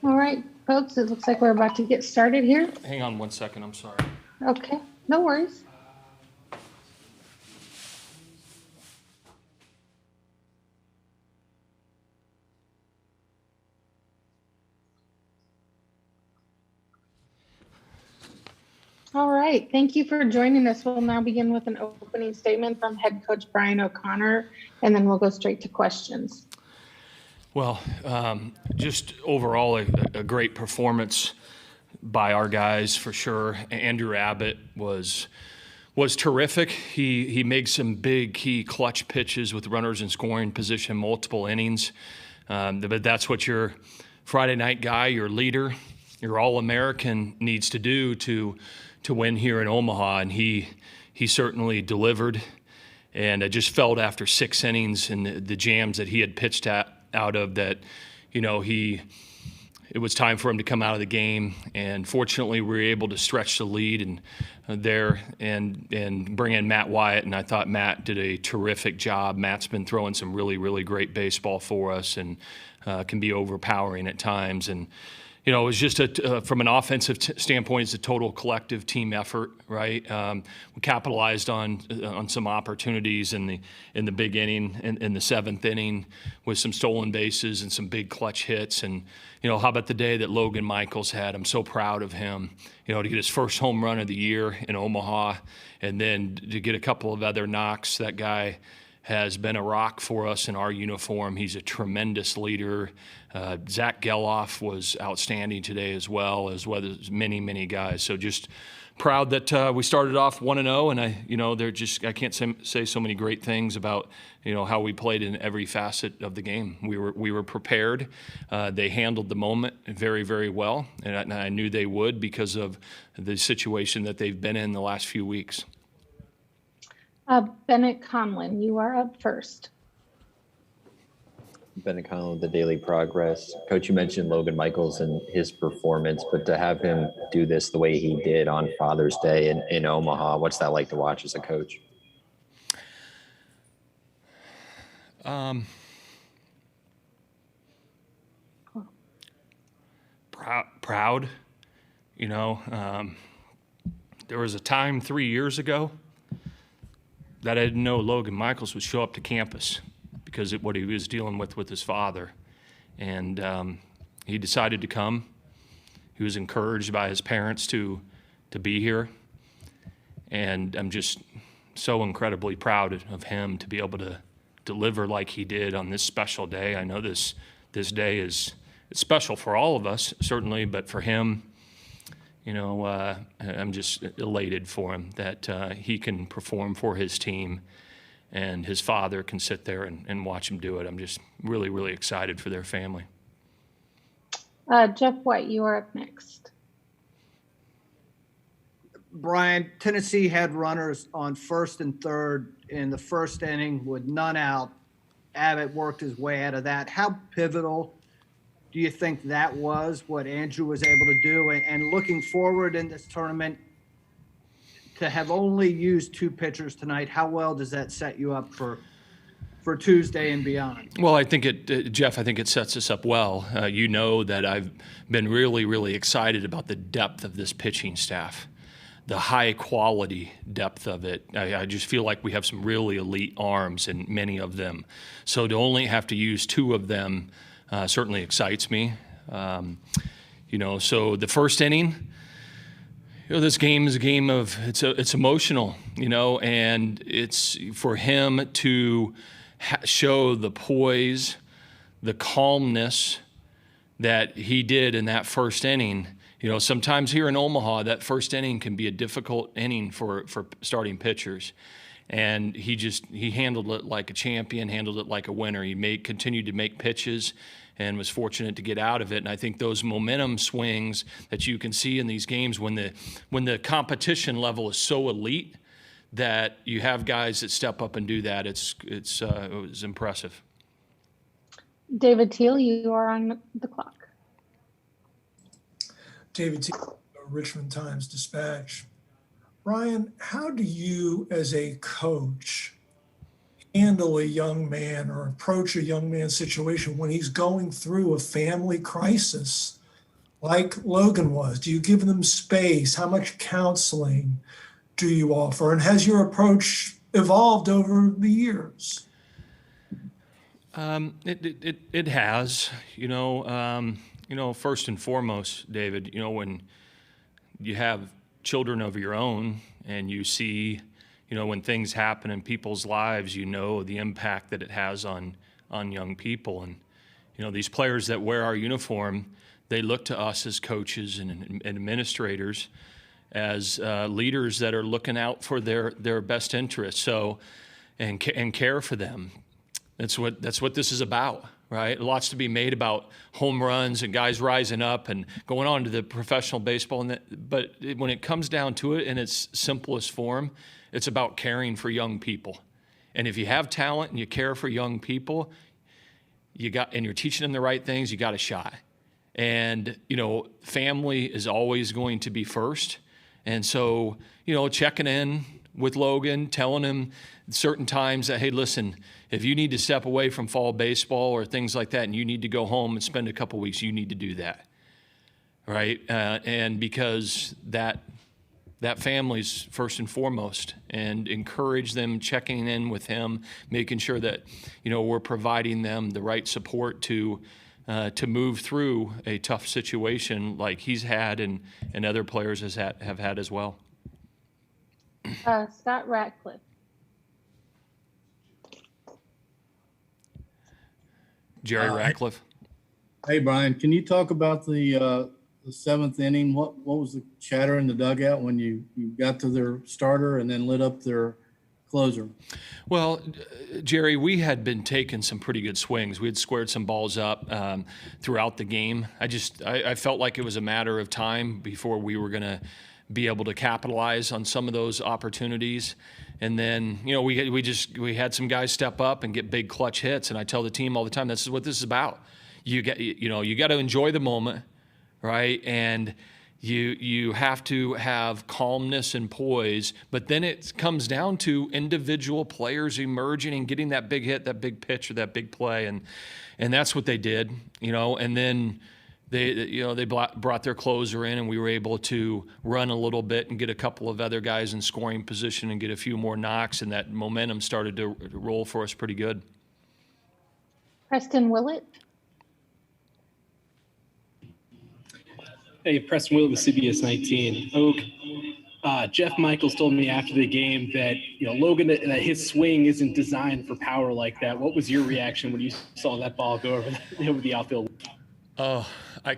All right, folks, it looks like we're about to get started here. Hang on one second, I'm sorry. Okay, no worries. All right, thank you for joining us. We'll now begin with an opening statement from head coach Brian O'Connor, and then we'll go straight to questions. Well, just overall a great performance by our guys for sure. Andrew Abbott was terrific. He made some big key clutch pitches with runners in scoring position, multiple innings. But that's what your Friday night guy, your leader, your All-American needs to do to win here in Omaha, and he certainly delivered. And I just felt after 6 innings and the jams that he had pitched out of that, it was time for him to come out of the game. And fortunately, we were able to stretch the lead and bring in Matt Wyatt. And I thought Matt did a terrific job. Matt's been throwing some really, really great baseball for us and can be overpowering at times. And it was just from an offensive standpoint, it's a total collective team effort, right? We capitalized on some opportunities in the big inning, in the 7th inning, with some stolen bases and some big clutch hits. And how about the day that Logan Michaels had? I'm so proud of him. To get his first home run of the year in Omaha, and then to get a couple of other knocks. That guy has been a rock for us in our uniform. He's a tremendous leader. Zach Geloff was outstanding today as well as many, many guys. So just proud that we started off 1-0, and I can't say so many great things about how we played in every facet of the game. We were prepared. They handled the moment very, very well, and I knew they would because of the situation that they've been in the last few weeks. Bennett Conlin, you are up first. Bennett Conlin, the Daily Progress. Coach, you mentioned Logan Michaels and his performance, but to have him do this the way he did on Father's Day in Omaha, what's that like to watch as a coach? Proud. There was a time 3 years ago that I didn't know Logan Michaels would show up to campus because of what he was dealing with his father. And he decided to come. He was encouraged by his parents to be here. And I'm just so incredibly proud of him to be able to deliver like he did on this special day. I know this day it's special for all of us, certainly, but for him, I'm just elated for him that he can perform for his team and his father can sit there and watch him do it. I'm just really, really excited for their family. Jeff White, you are up next. Brian, Tennessee had runners on 1st and 3rd in the 1st inning with none out. Abbott worked his way out of that. How pivotal do you think that was, what Andrew was able to do? And looking forward in this tournament, to have only used 2 pitchers tonight, how well does that set you up for Tuesday and beyond? Well, I think Jeff, I think it sets us up well. You know that I've been really, really excited about the depth of this pitching staff, the high quality depth of it. I just feel like we have some really elite arms in many of them. So to only have to use 2 of them certainly excites me. So the 1st inning, this game is a game of, it's emotional, and it's for him to show the poise, the calmness that he did in that 1st inning. Sometimes here in Omaha, that 1st inning can be a difficult inning for starting pitchers. And he handled it like a champion, handled it like a winner. He continued to make pitches and was fortunate to get out of it. And I think those momentum swings that you can see in these games when the competition level is so elite that you have guys that step up and do that, it was impressive. David Teal, you are on the clock. David Teal, Richmond Times-Dispatch. Brian, how do you as a coach handle a young man or approach a young man's situation when he's going through a family crisis like Logan was? Do you give them space? How much counseling do you offer? And has your approach evolved over the years? It has, first and foremost, David, when you have children of your own and you see, when things happen in people's lives, the impact that it has on young people. And, these players that wear our uniform, they look to us as coaches and administrators as leaders that are looking out for their best interests. So, and care for them. That's what this is about, right? Lots to be made about home runs and guys rising up and going on to the professional baseball. But when it comes down to it in its simplest form, it's about caring for young people. And if you have talent and you care for young people, and you're teaching them the right things, you got a shot. And, family is always going to be first. And so, checking in with Logan, telling him certain times that, hey, listen, if you need to step away from fall baseball or things like that and you need to go home and spend a couple weeks, you need to do that, right? And because that family's first and foremost, and encourage them checking in with him, making sure that, we're providing them the right support to move through a tough situation like he's had and other players have had as well. Scott Ratcliffe. Jerry Ratcliffe. Hey, Brian, can you talk about the seventh inning? What was the chatter in the dugout when you got to their starter and then lit up their closer? Well, Jerry, we had been taking some pretty good swings. We had squared some balls up throughout the game. I felt like it was a matter of time before we were going to be able to capitalize on some of those opportunities. And then, we had some guys step up and get big clutch hits. And I tell the team all the time, this is what this is about. You got to enjoy the moment, right? And you have to have calmness and poise. But then it comes down to individual players emerging and getting that big hit, that big pitch, or that big play. And that's what they did, and then they brought their closer in, and we were able to run a little bit and get a couple of other guys in scoring position and get a few more knocks, and that momentum started to roll for us pretty good. Preston Willett. Hey, Preston Willett with CBS 19. Oak, Jeff Michaels told me after the game that, Logan, that his swing isn't designed for power like that. What was your reaction when you saw that ball go over the outfield? Oh, I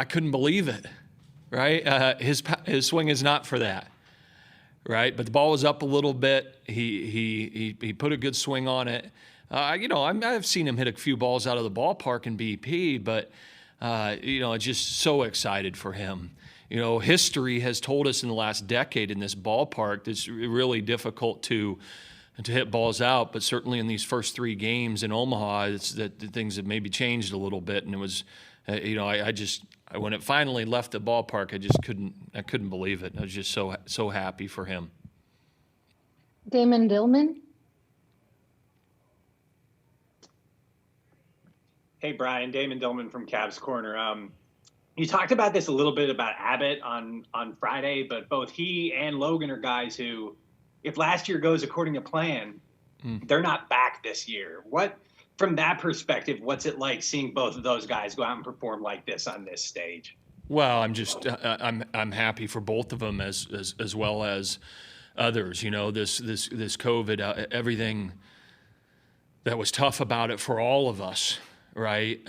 couldn't believe it, right? His swing is not for that, right? But the ball was up a little bit. He put a good swing on it. I've seen him hit a few balls out of the ballpark in BP, but just so excited for him. History has told us in the last decade in this ballpark it's really difficult to hit balls out, but certainly in these first three games in Omaha, it's that things have maybe changed a little bit. And it was, when it finally left the ballpark, I couldn't believe it. I was just so happy for him. Damon Dillman. Hey, Brian, Damon Dillman from Cavs Corner. You talked about this a little bit about Abbott on Friday, but both he and Logan are guys who, if last year goes according to plan, they're not back this year. From that perspective, what's it like seeing both of those guys go out and perform like this on this stage? Well, I'm happy for both of them as well as others. This COVID, everything that was tough about it for all of us, right?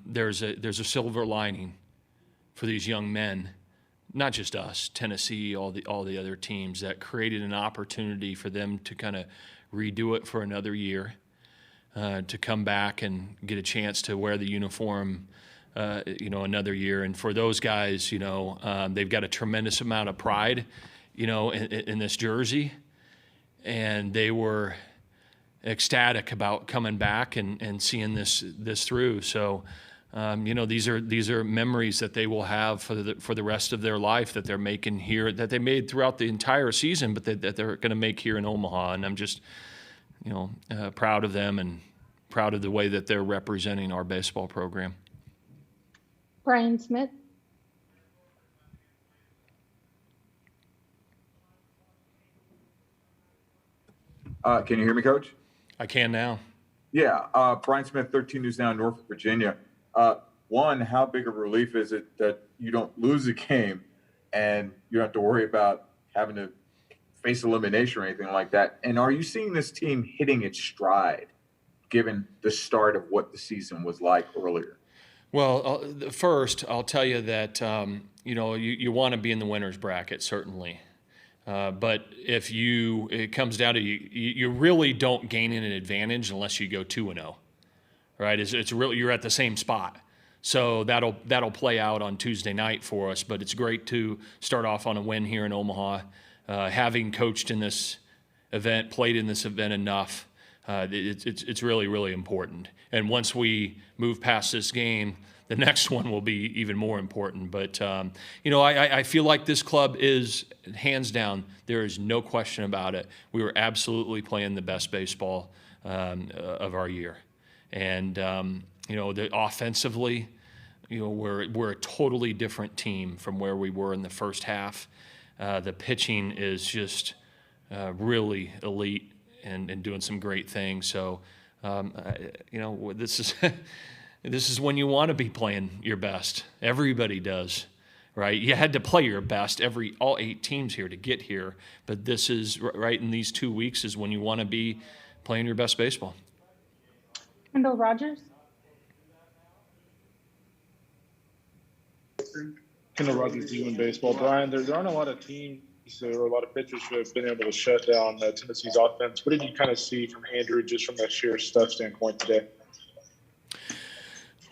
There's a silver lining for these young men. Not just us, Tennessee, all the other teams that created an opportunity for them to kind of redo it for another year, to come back and get a chance to wear the uniform, another year. And for those guys, they've got a tremendous amount of pride, in this jersey, and they were ecstatic about coming back and seeing this through. So. These are memories that they will have for the rest of their life that they're making here, that they made throughout the entire season, but that they're going to make here in Omaha. And I'm just, proud of them and proud of the way that they're representing our baseball program. Brian Smith. Can you hear me, Coach? I can now. Yeah. Brian Smith, 13 News Now, Norfolk, Virginia. One, how big of a relief is it that you don't lose a game and you don't have to worry about having to face elimination or anything like that? And are you seeing this team hitting its stride given the start of what the season was like earlier? Well, first, I'll tell you that, you want to be in the winner's bracket, certainly. But if it comes down to you really don't gain an advantage unless you go 2-0, right? It's really, you're at the same spot. So that'll play out on Tuesday night for us. But it's great to start off on a win here in Omaha. Having coached in this event, played in this event enough, it's really, really important. And once we move past this game, the next one will be even more important. But, I feel like this club is, hands down, there is no question about it. We were absolutely playing the best baseball of our year. And, offensively, we're a totally different team from where we were in the first half. The pitching is just really elite and doing some great things. So, this is this is when you want to be playing your best. Everybody does, right? You had to play your best, all 8 teams here to get here. But this is right in these 2 weeks is when you want to be playing your best baseball. Kendall Rogers. Kendall Rogers, in baseball. Brian, there aren't a lot of teams or a lot of pitchers who have been able to shut down Tennessee's offense. What did you kind of see from Andrew just from that sheer stuff standpoint today?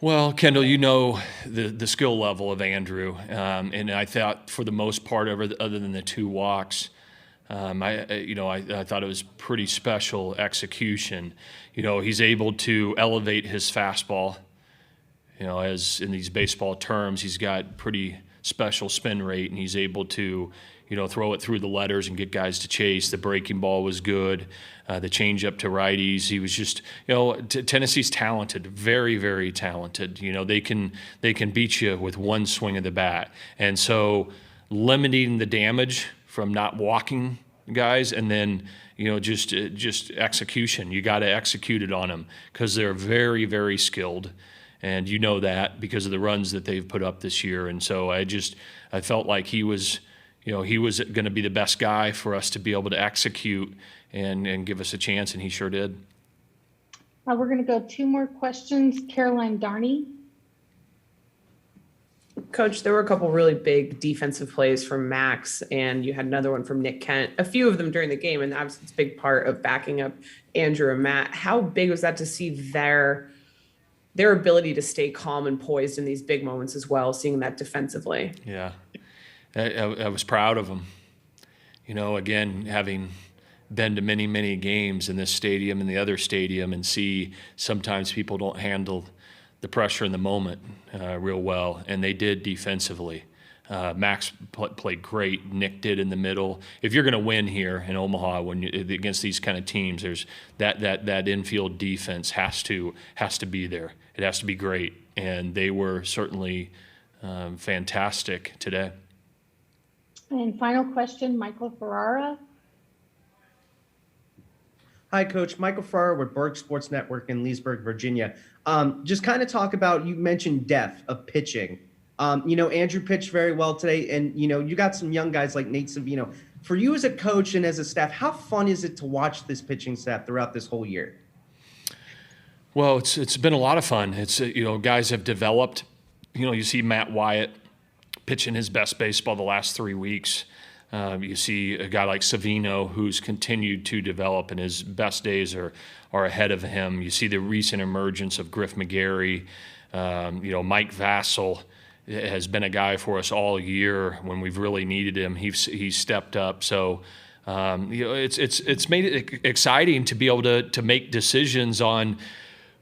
Well, Kendall, the skill level of Andrew, and I thought for the most part, other than the 2 walks, I thought it was pretty special execution. He's able to elevate his fastball. As in these baseball terms, he's got pretty special spin rate, and he's able to, throw it through the letters and get guys to chase. The breaking ball was good. The changeup to righties. He was just, Tennessee's talented, very, very talented. They can beat you with one swing of the bat. And so limiting the damage from not walking guys and then, just execution. You got to execute it on them because they're very, very skilled. And that because of the runs that they've put up this year. And so I felt like he was going to be the best guy for us to be able to execute and give us a chance, and he sure did. We're going to go 2 more questions. Caroline Darney. Coach, there were a couple really big defensive plays from Max, and you had another one from Nick Kent, a few of them during the game, and obviously it's a big part of backing up Andrew and Matt. How big was that to see their ability to stay calm and poised in these big moments as well, seeing that defensively? Yeah, I was proud of them. Again, having been to many, many games in this stadium and the other stadium and see sometimes people don't handle the pressure in the moment real well, and they did defensively. Max played great. Nick did in the middle. If you're going to win here in Omaha against these kind of teams, there's that infield defense has to be there. It has to be great, and they were certainly fantastic today. And final question, Michael Ferrara. Hi, Coach. Michael Farrar with Berg Sports Network in Leesburg, Virginia. Just kind of talk about, you mentioned depth of pitching. Andrew pitched very well today, and, you got some young guys like Nate Savino. For you as a coach and as a staff, how fun is it to watch this pitching staff throughout this whole year? Well, it's been a lot of fun. It's, guys have developed. You see Matt Wyatt pitching his best baseball the last 3 weeks. You see a guy like Savino who's continued to develop, and his best days are ahead of him. You see the recent emergence of Griff McGarry. Mike Vassell has been a guy for us all year when we've really needed him. He's stepped up. So it's made it exciting to be able to make decisions on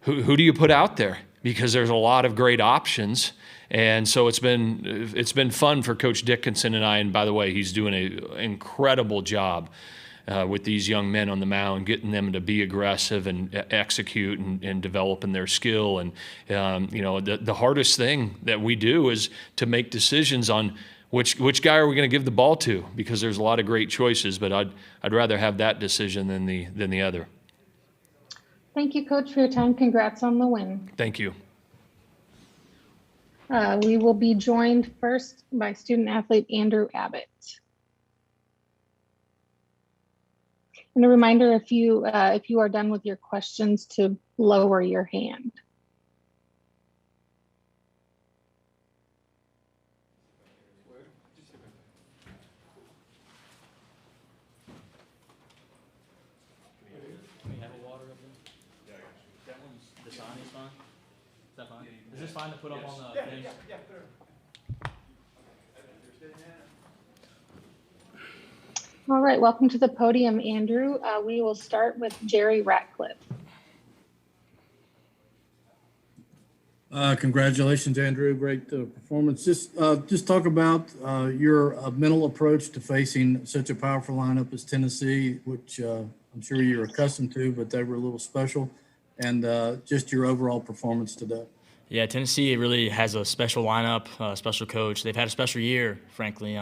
who do you put out there, because there's a lot of great options. And so it's been fun for Coach Dickinson and I. And by the way, he's doing an incredible job with these young men on the mound, getting them to be aggressive and execute and developing their skill. And the hardest thing that we do is to make decisions on which guy are we going to give the ball to? Because there's a lot of great choices, but I'd rather have that decision than the other. Thank you, Coach, for your time. Congrats on the win. Thank you. We will be joined first by student athlete Andrew Abbott. And a reminder, if you are done with your questions, to lower your hand. Is this fine to put up on the thing? Yeah, put it. All right, welcome to the podium, Andrew. We will start with Jerry Ratcliffe. Congratulations, Andrew. Great performance. Just talk about your mental approach to facing such a powerful lineup as Tennessee, which I'm sure you're accustomed to, but they were a little special, and just your overall performance today. Yeah, Tennessee really has a special lineup, special coach. They've had a special year, frankly.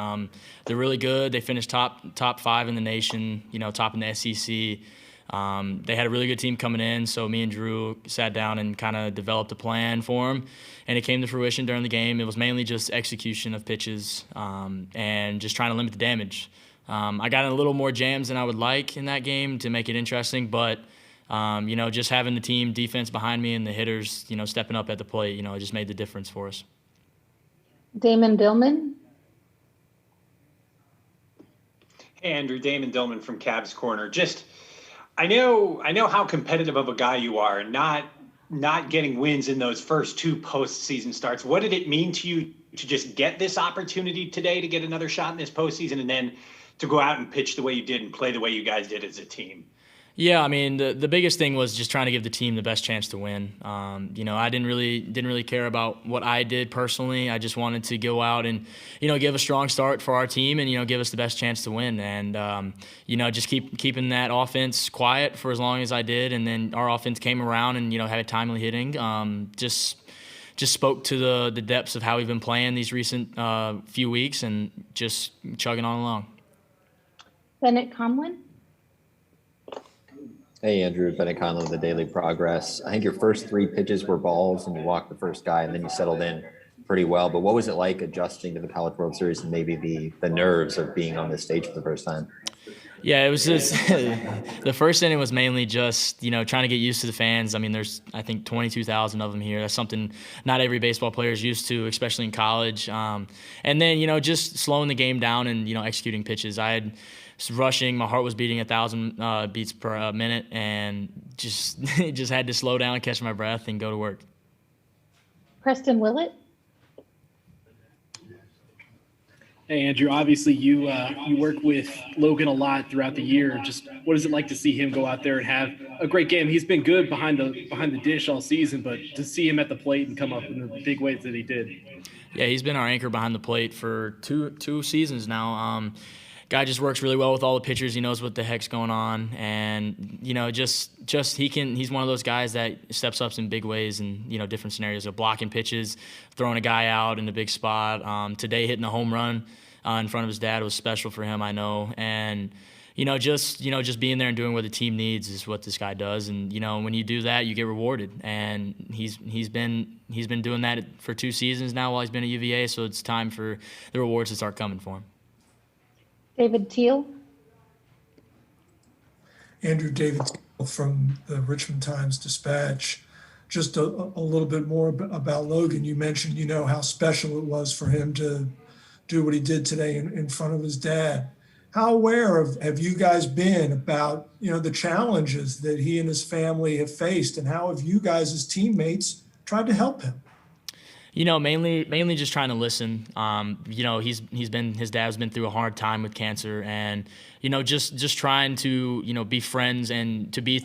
They're really good. They finished top 5 in the nation, top in the SEC. They had a really good team coming in, so me and Drew sat down and kind of developed a plan for them, and it came to fruition during the game. It was mainly just execution of pitches and just trying to limit the damage. I got in a little more jams than I would like in that game to make it interesting, but just having the team defense behind me and the hitters, stepping up at the plate, it just made the difference for us. Damon Dillman. Hey, Andrew, Damon Dillman from Cavs Corner. I know how competitive of a guy you are, and not getting wins in those first 2 postseason starts. What did it mean to you to just get this opportunity today to get another shot in this postseason, and then to go out and pitch the way you did and play the way you guys did as a team? Yeah, I mean, the biggest thing was just trying to give the team the best chance to win. I didn't really care about what I did personally. I just wanted to go out and, give a strong start for our team and, give us the best chance to win. And, just keeping that offense quiet for as long as I did. And then our offense came around and, had timely hitting. Just spoke to the depths of how we've been playing these recent few weeks and just chugging on along. Bennett Conlon. Hey, Andrew, Bennett Conlon with the Daily Progress. I think your first 3 pitches were balls and you walked the first guy, and then you settled in pretty well. But what was it like adjusting to the College World Series and maybe the nerves of being on this stage for the first time? Yeah, it was just the first inning was mainly just, trying to get used to the fans. I mean, there's, I think, 22,000 of them here. That's something not every baseball player is used to, especially in college. And then, just slowing the game down and, executing pitches. I had rushing, my heart was beating 1,000 beats per minute, and just had to slow down, catch my breath, and go to work. Preston Willett. Hey, Andrew, obviously you work with Logan a lot throughout the year. Just what is it like to see him go out there and have a great game? He's been good behind the dish all season, but to see him at the plate and come up in the big ways that he did. Yeah, he's been our anchor behind the plate for two seasons now. Guy just works really well with all the pitchers. He knows what the heck's going on, and he's one of those guys that steps up in big ways in different scenarios. So blocking pitches, throwing a guy out in a big spot. Today hitting a home run in front of his dad was special for him, I know. And just being there and doing what the team needs is what this guy does. And when you do that, you get rewarded. And he's been doing that for 2 seasons now while he's been at UVA. So it's time for the rewards to start coming for him. David Teal. Andrew, David Teal from the Richmond Times-Dispatch. Just a little bit more about Logan. You mentioned, how special it was for him to do what he did today in front of his dad. How aware have you guys been about, the challenges that he and his family have faced, and how have you guys as teammates tried to help him? Mainly just trying to listen. His dad's been through a hard time with cancer, and just trying to be friends and to be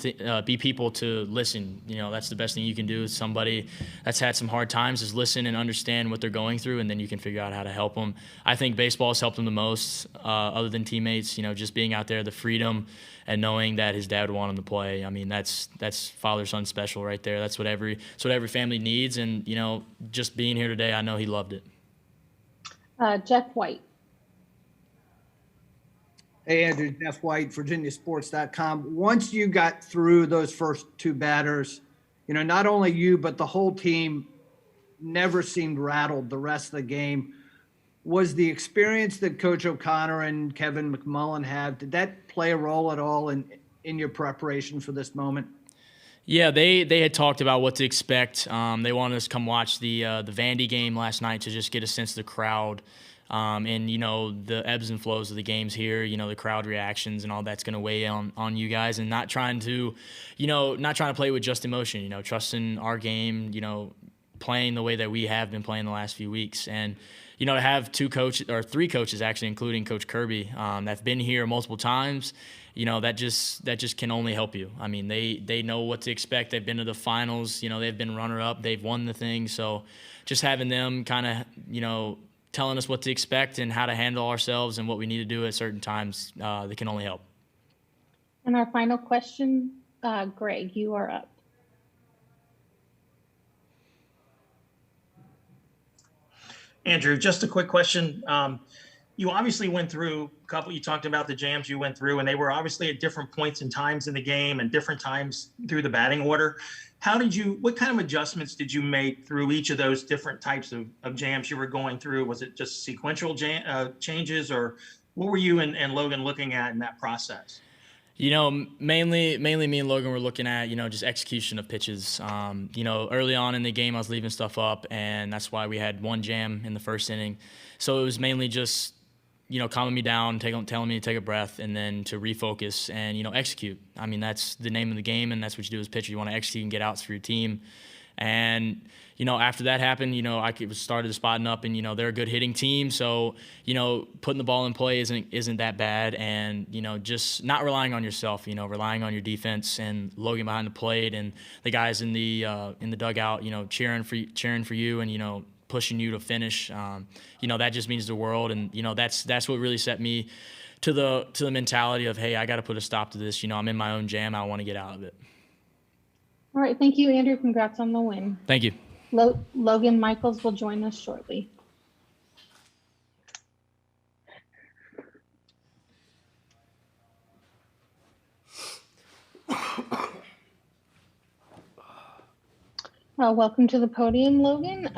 people to listen. That's the best thing you can do. Is somebody that's had some hard times is listen and understand what they're going through, and then you can figure out how to help them. I think baseball has helped him the most, other than teammates. Just being out there, the freedom, and knowing that his dad would want him to play. I mean, that's father-son special right there. That's what every family needs, and just being here today, I know he loved it. Jeff White. Hey, Andrew, Jeff White, VirginiaSports.com. Once you got through those first two batters, not only you, but the whole team never seemed rattled the rest of the game. Was the experience that Coach O'Connor and Kevin McMullen have, did that play a role at all in your preparation for this moment? Yeah, they had talked about what to expect. They wanted us to come watch the Vandy game last night to just get a sense of the crowd. And the ebbs and flows of the games here, the crowd reactions and all that's going to weigh on you guys, and not trying to play with just emotion, trusting our game, playing the way that we have been playing the last few weeks. And to have three coaches actually, including Coach Kirby, that's been here multiple times, that just can only help you. I mean, they know what to expect. They've been to the finals, they've been runner-up, they've won the thing. So just having them kind of, telling us what to expect and how to handle ourselves and what we need to do at certain times, they can only help. And our final question, Greg, you are up. Andrew, just a quick question. You obviously went through you talked about the jams you went through, and they were obviously at different points and times in the game and different times through the batting order. What kind of adjustments did you make through each of those different types of jams you were going through? Was it just sequential changes, or what were you and Logan looking at in that process? Mainly me and Logan were looking at, just execution of pitches. Early on in the game, I was leaving stuff up, and that's why we had one jam in the first inning. So it was mainly just, calming me down, telling me to take a breath, and then to refocus and, execute. I mean, that's the name of the game, and that's what you do as a pitcher. You want to execute and get outs for your team. And, after that happened, I started spotting up, and, they're a good hitting team. So, putting the ball in play isn't that bad. And, just not relying on yourself, relying on your defense and Logan behind the plate and the guys in the dugout, cheering for you and, pushing you to finish. That just means the world. And, that's what really set me to the mentality of, hey, I got to put a stop to this. I'm in my own jam. I want to get out of it. All right. Thank you, Andrew. Congrats on the win. Thank you. Logan Michaels will join us shortly. Welcome to the podium, Logan.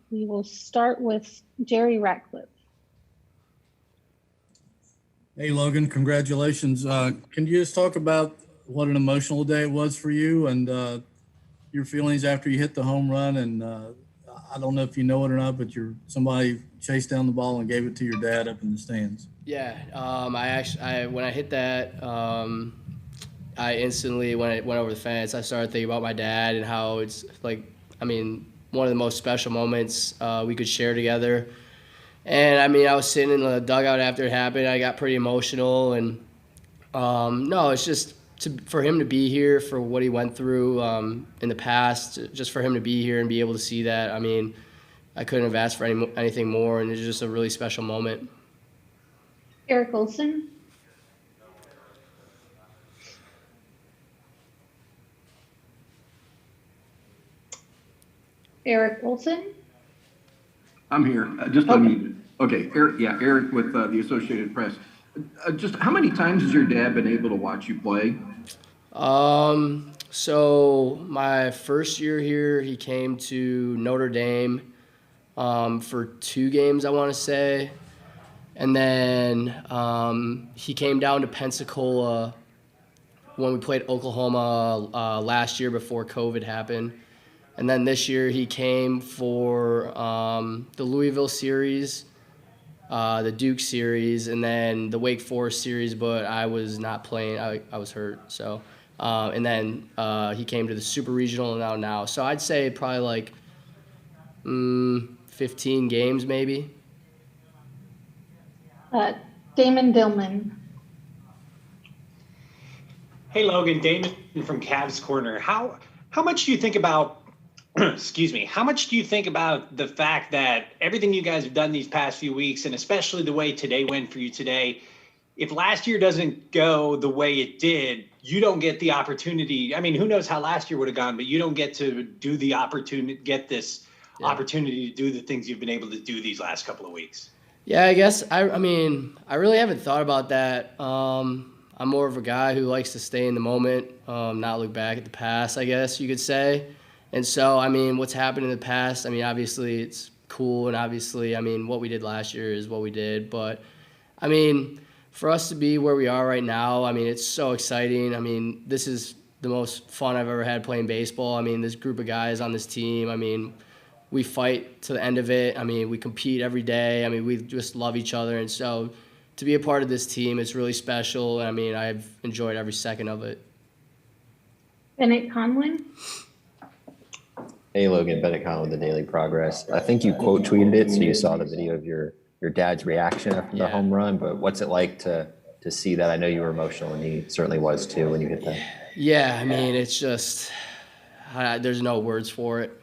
We will start with Jerry Ratcliffe. Hey, Logan, congratulations. Can you just talk about what an emotional day it was for you and your feelings after you hit the home run? And I don't know if you know it or not, but somebody chased down the ball and gave it to your dad up in the stands. Yeah, when I hit that, I instantly, when it went over the fence, I started thinking about my dad and how it's one of the most special moments we could share together. And I was sitting in the dugout after it happened. I got pretty emotional, and it's just for him to be here for what he went through in the past, just for him to be here and be able to see that. I couldn't have asked for anything more, and it's just a really special moment. Eric Olson. Eric Olson. I'm here. Okay. Eric with the Associated Press. Just how many times has your dad been able to watch you play? So my first year here, he came to Notre Dame for 2 games, I want to say. And then he came down to Pensacola when we played Oklahoma last year before COVID happened. And then this year he came for the Louisville series, the Duke series, and then the Wake Forest series, but I was not playing. I was hurt. So, and then he came to the Super Regional now. So I'd say probably 15 games maybe. Damon Dillman. Hey, Logan, Damon from Cavs Corner. How much do you think about excuse me, how much do you think about the fact that everything you guys have done these past few weeks, and especially the way today went for you today, if last year doesn't go the way it did, you don't get the opportunity. Who knows how last year would have gone, but you don't get to do the opportunity, get this opportunity to do the things you've been able to do these last couple of weeks? Yeah, I guess I mean, I really haven't thought about that. I'm more of a guy who likes to stay in the moment, not look back at the past, I guess you could say. And so, I mean, what's happened in the past, I mean, obviously it's cool, and obviously, I mean, what we did last year is what we did. But, I mean, for us to be where we are right now, I mean, it's so exciting. I mean, this is the most fun I've ever had playing baseball. I mean, this group of guys on this team, I mean, we fight to the end of it. I mean, we compete every day. I mean, we just love each other. And so to be a part of this team, it's really special. I mean, I've enjoyed every second of it. Bennett Conlin. Hey, Logan, Bennett Conlon with the Daily Progress. I think you quote tweeted it, so you saw the video of your dad's reaction after the home run, but what's it like to see that? I know you were emotional, and he certainly was too when you hit that. Yeah, I mean, it's just, there's no words for it.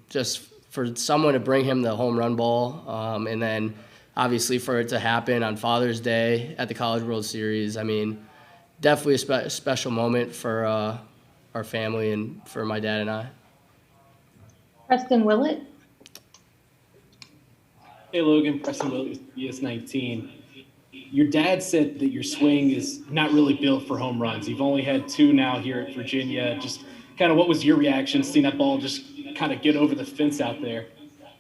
Just for someone to bring him the home run ball, and then obviously for it to happen on Father's Day at the College World Series, I mean, definitely a special moment for our family and for my dad and I. Preston Willett. Hey, Logan, Preston Willett with CS19. Your dad said that your swing is not really built for home runs. You've only had 2 now here at Virginia. Just kind of what was your reaction seeing that ball just kind of get over the fence out there?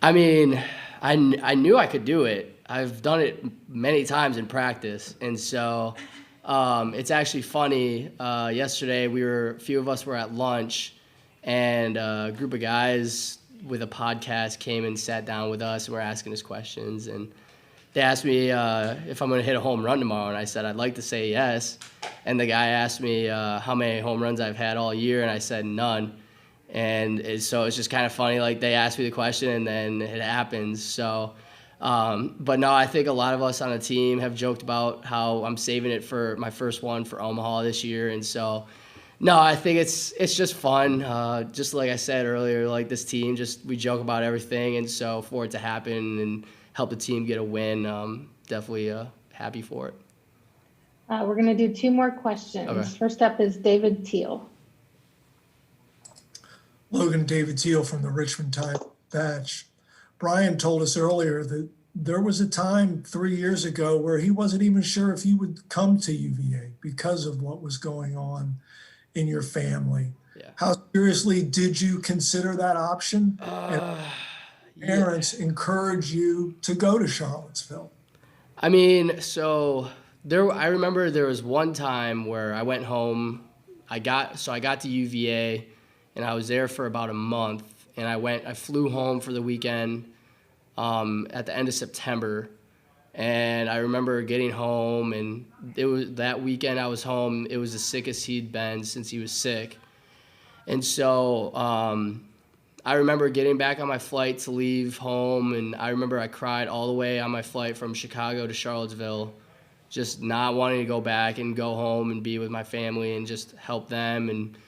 I mean, I knew I could do it. I've done it many times in practice. And so it's actually funny. Yesterday, a few of us were at lunch, and a group of guys with a podcast came and sat down with us and were asking us questions. And they asked me if I'm going to hit a home run tomorrow, and I said I'd like to say yes. And the guy asked me how many home runs I've had all year, and I said none. And so it's just kind of funny, like they asked me the question and then it happens. So, but no, I think a lot of us on the team have joked about how I'm saving it for my first one for Omaha this year. And so, no, I think it's just fun. Just like I said earlier, like this team, we joke about everything. And so for it to happen and help the team get a win, definitely happy for it. We're going to do 2 more questions. Okay. First up is David Teal. Logan, David Teal from the Richmond Times-Dispatch. Brian told us earlier that there was a time 3 years ago where he wasn't even sure if you would come to UVA because of what was going on in your family. Yeah. How seriously did you consider that option? And parents encourage you to go to Charlottesville? I mean, I remember there was one time where I went home. I got to UVA, and I was there for about a month. And I flew home for the weekend at the end of September. And I remember getting home, and it was that weekend I was home. It was the sickest he'd been since he was sick. And so I remember getting back on my flight to leave home, and I remember I cried all the way on my flight from Chicago to Charlottesville, just not wanting to go back and go home and be with my family and just help them. And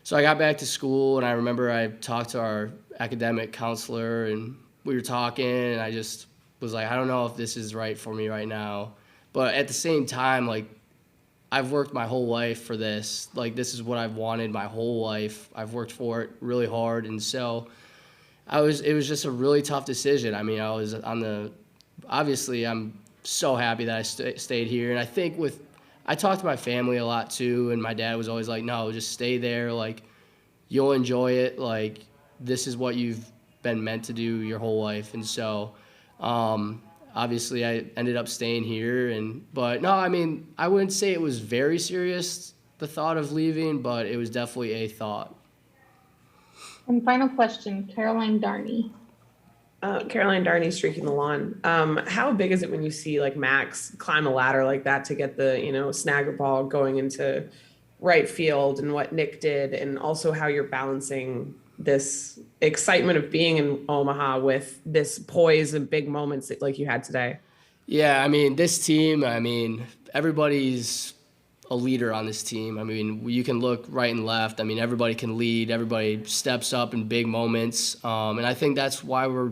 so I got back to school, and I remember I talked to our academic counselor, and we were talking, and I just was like, I don't know if this is right for me right now. But at the same time, like, I've worked my whole life for this. Like, this is what I've wanted my whole life. I've worked for it really hard. And so it was just a really tough decision. I mean, obviously I'm so happy that I stayed here. And I think I talked to my family a lot too. And my dad was always like, no, just stay there. Like, you'll enjoy it. Like, this is what you've been meant to do your whole life. And so, obviously I ended up staying here, but no, I mean, I wouldn't say it was very serious, the thought of leaving, but it was definitely a thought. And final question, Caroline Darney. Caroline Darney, Streaking the Lawn. How big is it when you see like Max climb a ladder like that to get the, snag a ball going into right field, and what Nick did, and also how you're balancing this excitement of being in Omaha with this poise and big moments like you had today? Yeah, I mean, this team, everybody's a leader on this team. I mean, you can look right and left. I mean, everybody can lead. Everybody steps up in big moments. And I think that's why we're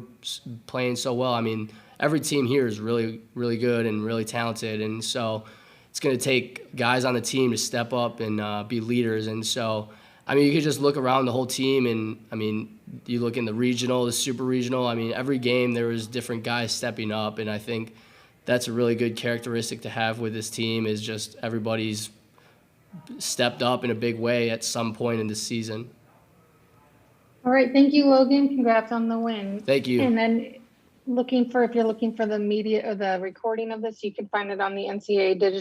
playing so well. I mean, every team here is really, really good and really talented. And so it's going to take guys on the team to step up and be leaders. And so, I mean, you could just look around the whole team, and I mean, you look in the regional, the super regional. I mean, every game there was different guys stepping up, and I think that's a really good characteristic to have with this team is just everybody's stepped up in a big way at some point in the season. All right, thank you, Logan. Congrats on the win. Thank you. And then if you're looking for the media or the recording of this, you can find it on the NCAA digital